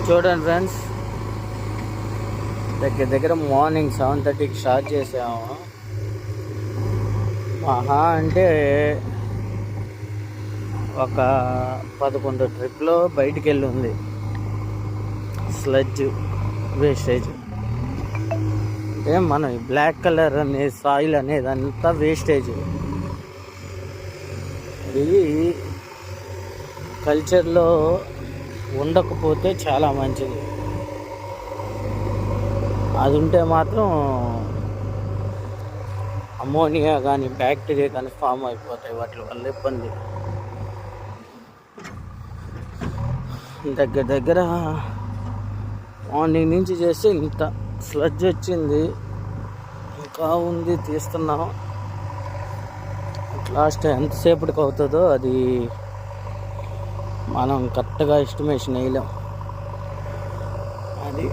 చూడండి ఫ్రెండ్స్, దగ్గర morning 7:30కి start చేసాము. మహా అంటే ఒక 11 ట్రిప్లో బయటికి వెళ్ళి ఉంది స్లడ్జ్ వేస్టేజ్. అంటే మనం బ్లాక్ కలర్ అనే సాయిల్ అనేది అంతా వేస్టేజ్. ఇది కల్చర్లో ఉండకపోతే చాలా మంచిది. అది ఉంటే మాత్రం అమోనియా కానీ బ్యాక్టీరియా కానీ ఫామ్ అయిపోతాయి, వాటి వల్ల ఇబ్బంది. దగ్గర మార్నింగ్ నుంచి చేస్తే ఇంత స్లడ్జ్ వచ్చింది, ఇంకా ఉంది, తీస్తున్నాం. లాస్ట్ ఎంతసేపటికి అవుతుందో అది మనం కరెక్ట్గా ఎస్టిమేషన్ వేయలేం. అది